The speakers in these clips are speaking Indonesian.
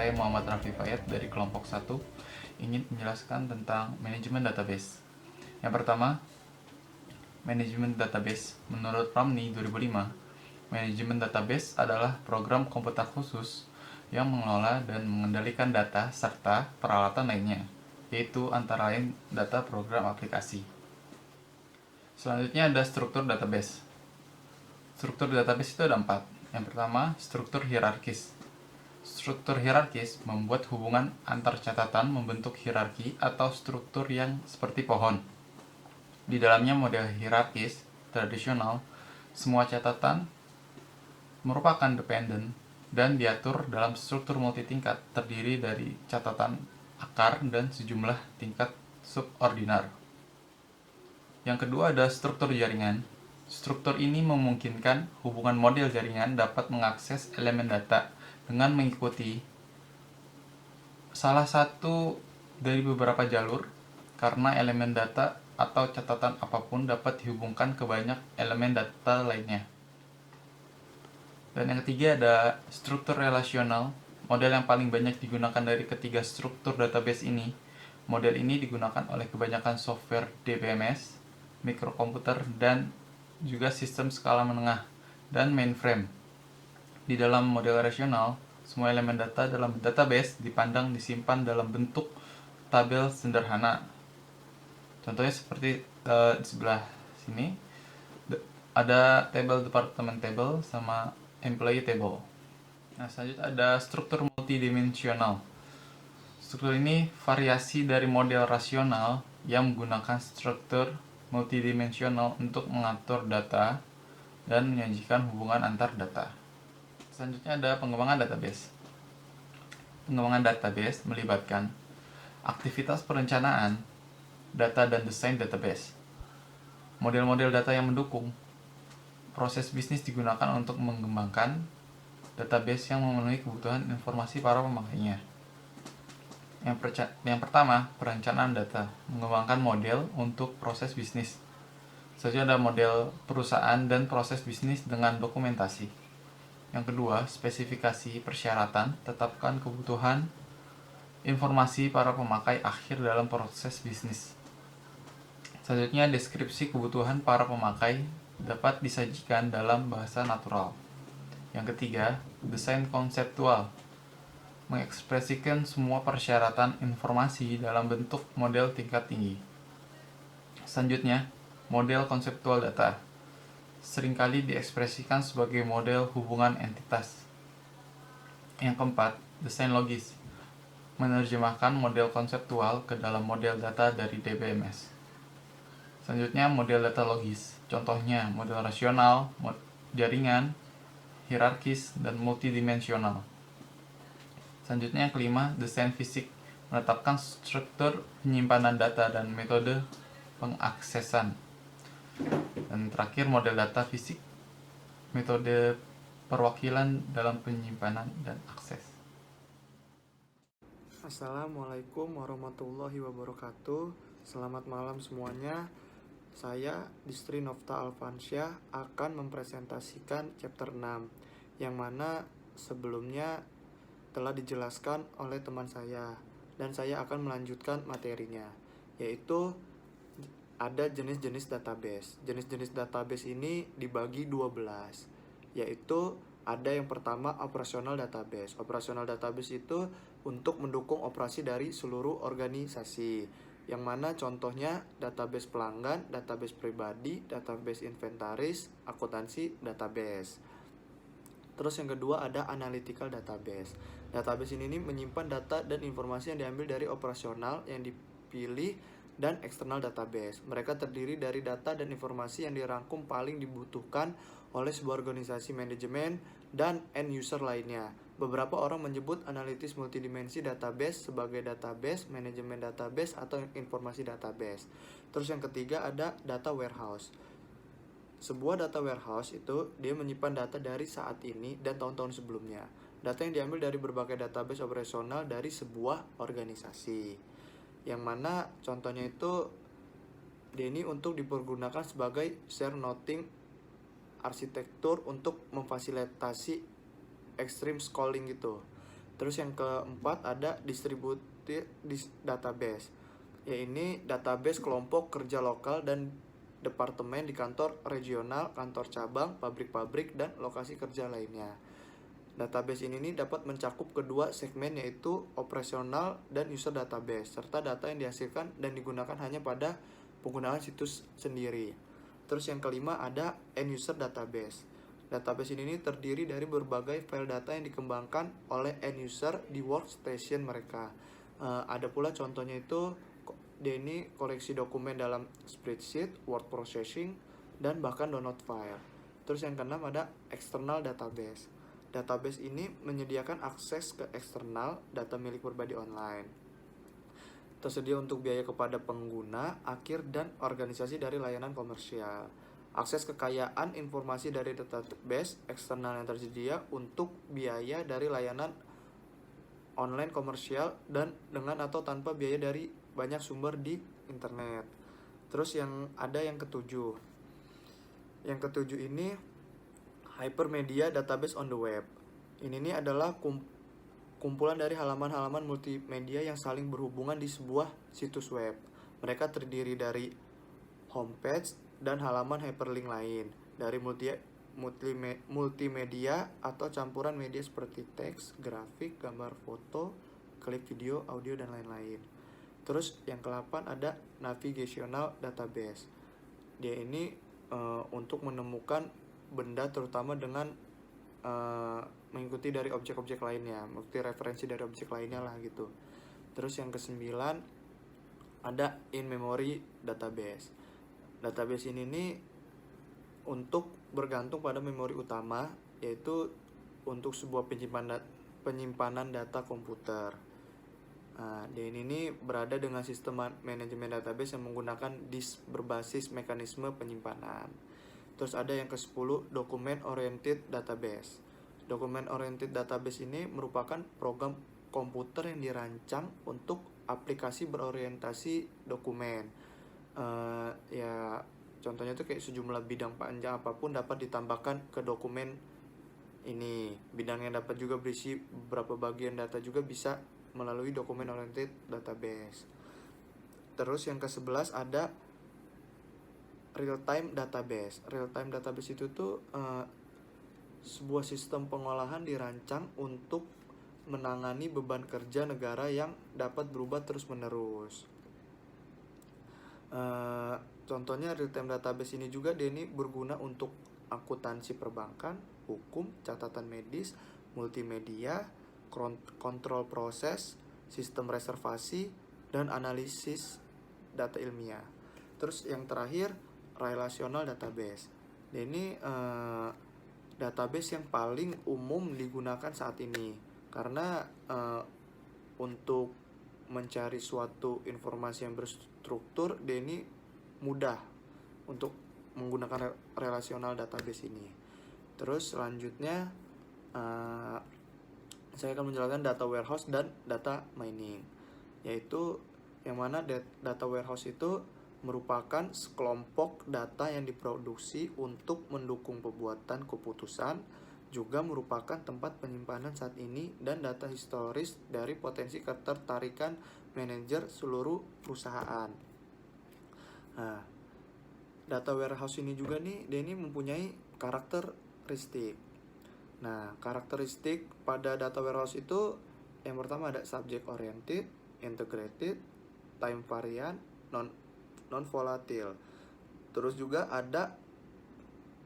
Saya Muhammad Raffi Fayed dari kelompok 1 ingin menjelaskan tentang manajemen database. Yang pertama, manajemen database. Menurut Ramni 2005, manajemen database adalah program komputer khusus yang mengelola dan mengendalikan data serta peralatan lainnya, yaitu antara lain data program aplikasi. Selanjutnya ada struktur database. Struktur database itu ada 4. Yang pertama, struktur hierarkis. Struktur hierarkis membuat hubungan antar catatan membentuk hierarki atau struktur yang seperti pohon. Di dalamnya model hierarkis tradisional, semua catatan merupakan dependen dan diatur dalam struktur multitingkat terdiri dari catatan akar dan sejumlah tingkat subordinar. Yang kedua ada struktur jaringan. Struktur ini memungkinkan hubungan model jaringan dapat mengakses elemen data dengan mengikuti salah satu dari beberapa jalur, karena elemen data atau catatan apapun dapat dihubungkan ke banyak elemen data lainnya. Dan yang ketiga ada struktur relasional. Model yang paling banyak digunakan dari ketiga struktur database ini. Model ini digunakan oleh kebanyakan software DBMS, mikrokomputer, dan juga sistem skala menengah dan mainframe. Di dalam model relasional, semua elemen data dalam database dipandang disimpan dalam bentuk tabel sederhana. Contohnya seperti di sebelah sini ada table department table sama employee table. Nah, selanjutnya ada struktur multidimensional. Struktur ini variasi dari model rasional yang menggunakan struktur multidimensional untuk mengatur data dan menyajikan hubungan antar data. Selanjutnya ada pengembangan database. Pengembangan database melibatkan aktivitas perencanaan, data dan desain database. Model-model data yang mendukung proses bisnis digunakan untuk mengembangkan database yang memenuhi kebutuhan informasi para pemakainya. Yang pertama, perencanaan data, mengembangkan model untuk proses bisnis. Selanjutnya ada model perusahaan dan proses bisnis dengan dokumentasi. Yang kedua, spesifikasi persyaratan, tetapkan kebutuhan informasi para pemakai akhir dalam proses bisnis. Selanjutnya, deskripsi kebutuhan para pemakai dapat disajikan dalam bahasa natural. Yang ketiga, desain konseptual, mengekspresikan semua persyaratan informasi dalam bentuk model tingkat tinggi. Selanjutnya, model konseptual data, seringkali diekspresikan sebagai model hubungan entitas. Yang keempat, desain logis, menerjemahkan model konseptual ke dalam model data dari DBMS. Selanjutnya, model data logis, contohnya model rasional, jaringan, hierarkis, dan multidimensional. Selanjutnya yang kelima, desain fisik, menetapkan struktur penyimpanan data dan metode pengaksesan. Dan terakhir model data fisik, metode perwakilan dalam penyimpanan dan akses. Assalamualaikum warahmatullahi wabarakatuh. Selamat malam semuanya. Saya Distri Nofta Alfansyah akan mempresentasikan chapter 6, yang mana sebelumnya telah dijelaskan oleh teman saya, dan saya akan melanjutkan materinya, yaitu ada jenis-jenis database. Jenis-jenis database ini dibagi 12, yaitu ada yang pertama operasional database. Operasional database itu untuk mendukung operasi dari seluruh organisasi, yang mana contohnya database pelanggan, database pribadi, database inventaris, akuntansi, database. Terus yang kedua ada analytical database. Database ini menyimpan data dan informasi yang diambil dari operasional yang dipilih dan eksternal database. Mereka terdiri dari data dan informasi yang dirangkum paling dibutuhkan oleh sebuah organisasi manajemen dan end user lainnya. Beberapa orang menyebut analitis multidimensi database sebagai database, manajemen database, atau informasi database. Terus yang ketiga ada data warehouse. Sebuah data warehouse itu dia menyimpan data dari saat ini dan tahun-tahun sebelumnya. Data yang diambil dari berbagai database operasional dari sebuah organisasi. Yang mana contohnya itu dia ini untuk dipergunakan sebagai share noting arsitektur untuk memfasilitasi extreme scrolling gitu. Terus yang keempat ada distributed database. Ya, ini database kelompok kerja lokal dan departemen di kantor regional, kantor cabang, pabrik-pabrik, dan lokasi kerja lainnya. Database ini dapat mencakup kedua segmen, yaitu operasional dan user database, serta data yang dihasilkan dan digunakan hanya pada penggunaan situs sendiri. Terus yang kelima ada end user database. Database ini terdiri dari berbagai file data yang dikembangkan oleh end user di workstation mereka. Ada pula contohnya itu, dia ini koleksi dokumen dalam spreadsheet, word processing, dan bahkan download file. Terus yang keenam ada external database. Database ini menyediakan akses ke eksternal data milik pribadi online. Tersedia untuk biaya kepada pengguna akhir dan organisasi dari layanan komersial. Akses kekayaan informasi dari database eksternal yang tersedia untuk biaya dari layanan online komersial dan dengan atau tanpa biaya dari banyak sumber di internet. Terus yang ketujuh. Yang ketujuh ini hypermedia database on the web. Ini adalah kumpulan dari halaman-halaman multimedia yang saling berhubungan di sebuah situs web. Mereka terdiri dari homepage dan halaman hyperlink lain, dari multimedia atau campuran media seperti teks, grafik, gambar, foto, klip video, audio, dan lain-lain. Terus yang ke-8 ada navigational database. Dia ini untuk menemukan benda, terutama dengan mengikuti dari objek-objek lainnya, mengikuti referensi dari objek lainnya lah gitu. Terus yang ke-9 ada in-memory database. Database ini untuk bergantung pada memori utama, yaitu untuk sebuah penyimpanan data komputer. Dia ini berada dengan sistem manajemen database yang menggunakan disk berbasis mekanisme penyimpanan. Terus ada yang ke-10, document oriented database. Document oriented database ini merupakan program komputer yang dirancang untuk aplikasi berorientasi dokumen. Ya contohnya tuh kayak sejumlah bidang panjang apapun dapat ditambahkan ke dokumen ini. Bidang yang dapat juga berisi beberapa bagian data juga bisa melalui document oriented database. Terus yang ke-11 ada real time database. Real time database itu tuh sebuah sistem pengolahan dirancang untuk menangani beban kerja negara yang dapat berubah terus-menerus. Contohnya real time database ini juga dia ini berguna untuk akuntansi perbankan, hukum, catatan medis, multimedia, kontrol proses, sistem reservasi, dan analisis data ilmiah. Terus yang terakhir relational database. Ini database yang paling umum digunakan saat ini karena untuk mencari suatu informasi yang berstruktur, dia ini mudah untuk menggunakan relational database ini. Terus selanjutnya saya akan menjelaskan data warehouse dan data mining, yaitu yang mana data warehouse itu merupakan sekelompok data yang diproduksi untuk mendukung pembuatan keputusan, juga merupakan tempat penyimpanan saat ini dan data historis dari potensi ketertarikan manajer seluruh perusahaan. Nah, data warehouse ini juga nih, dia ini mempunyai karakteristik. Nah, karakteristik pada data warehouse itu yang pertama ada subject oriented, integrated, time variant, non volatile. Terus juga ada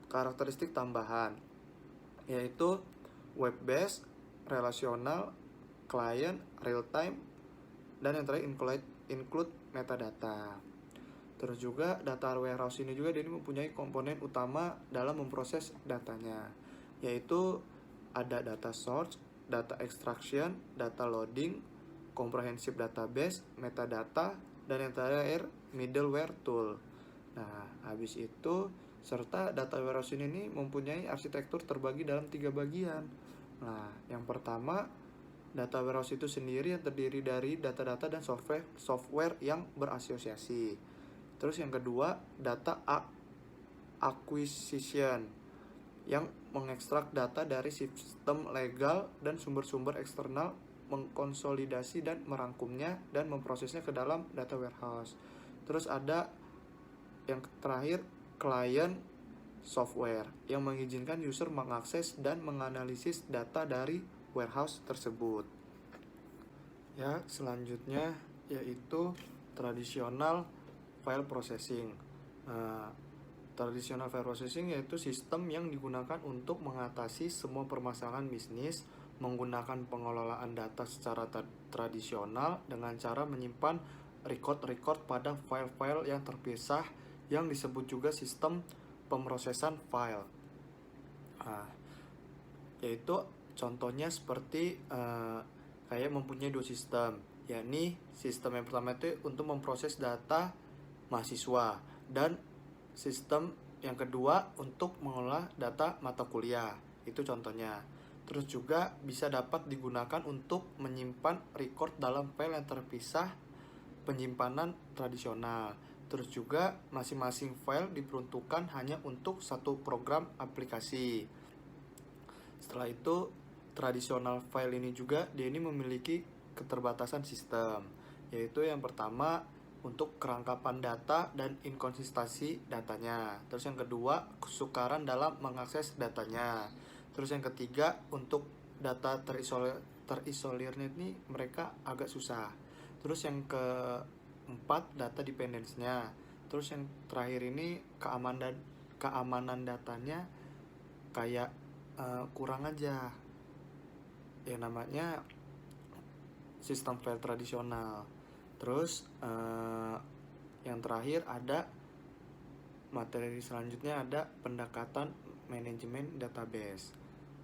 karakteristik tambahan, yaitu web based, relasional, client, real time, dan yang terakhir include metadata. Terus juga data warehouse ini juga dia mempunyai komponen utama dalam memproses datanya, yaitu ada data source, data extraction, data loading, comprehensive database, metadata, dan yang terakhir middleware tool. Nah, habis itu serta data warehouse ini mempunyai arsitektur terbagi dalam 3 bagian. Nah, yang pertama data warehouse itu sendiri yang terdiri dari data-data dan software yang berasosiasi. Terus yang kedua data acquisition yang mengekstrak data dari sistem legal dan sumber-sumber eksternal mengkonsolidasi dan merangkumnya dan memprosesnya ke dalam data warehouse. Terus ada yang terakhir, client software yang mengizinkan user mengakses dan menganalisis data dari warehouse tersebut. Ya, selanjutnya yaitu tradisional file processing. Tradisional file processing yaitu sistem yang digunakan untuk mengatasi semua permasalahan bisnis menggunakan pengelolaan data secara tradisional dengan cara menyimpan record-record pada file-file yang terpisah yang disebut juga sistem pemrosesan file. Yaitu contohnya seperti kayak mempunyai dua sistem, yakni sistem yang pertama itu untuk memproses data mahasiswa dan sistem yang kedua untuk mengolah data mata kuliah. Itu contohnya. Terus juga bisa dapat digunakan untuk menyimpan record dalam file yang terpisah penyimpanan tradisional. Terus juga masing-masing file diperuntukkan hanya untuk satu program aplikasi. Setelah itu, tradisional file ini juga dia ini memiliki keterbatasan sistem, yaitu yang pertama untuk kerangkapan data dan inkonsistensi datanya. Terus yang kedua, kesukaran dalam mengakses datanya. Terus yang ketiga, untuk data terisolirnya ini mereka agak susah. Terus yang keempat, data dependence-nya. Terus yang terakhir ini keamanan datanya kayak kurang aja. Ya namanya sistem file tradisional. Terus yang terakhir ada materi selanjutnya ada pendekatan manajemen database.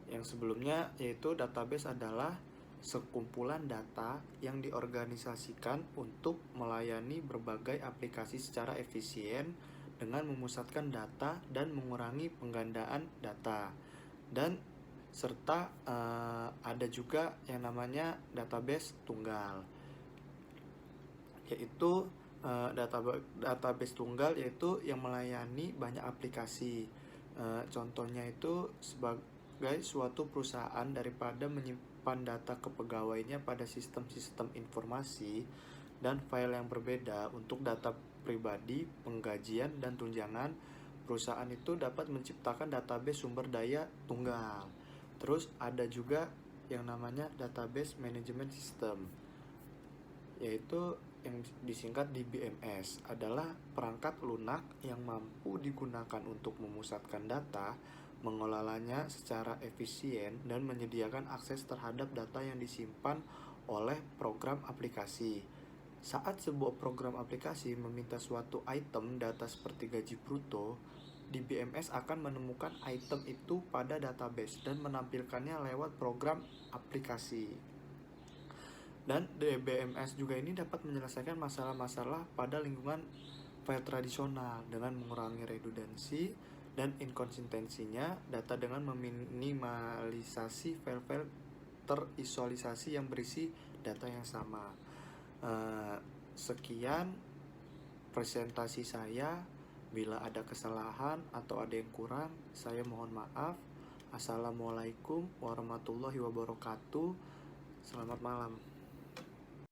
Yang sebelumnya yaitu database adalah sekumpulan data yang diorganisasikan untuk melayani berbagai aplikasi secara efisien dengan memusatkan data dan mengurangi penggandaan data. Dan serta ada juga yang namanya database tunggal, yaitu database tunggal yaitu yang melayani banyak aplikasi. Contohnya itu sebagai suatu perusahaan daripada menyimpan data kepegawaiannya pada sistem-sistem informasi dan file yang berbeda untuk data pribadi, penggajian, dan tunjangan, perusahaan itu dapat menciptakan database sumber daya tunggal. Terus ada juga yang namanya database management system, yaitu yang disingkat DBMS, adalah perangkat lunak yang mampu digunakan untuk memusatkan data, mengelolanya secara efisien, dan menyediakan akses terhadap data yang disimpan oleh program aplikasi. Saat sebuah program aplikasi meminta suatu item data seperti gaji bruto, DBMS akan menemukan item itu pada database dan menampilkannya lewat program aplikasi. Dan DBMS juga ini dapat menyelesaikan masalah-masalah pada lingkungan file tradisional dengan mengurangi redundansi dan inkonsistensinya data dengan meminimalisasi file-file terisolasi yang berisi data yang sama. Sekian presentasi saya. Bila ada kesalahan atau ada yang kurang, saya mohon maaf. Assalamualaikum warahmatullahi wabarakatuh. Selamat malam.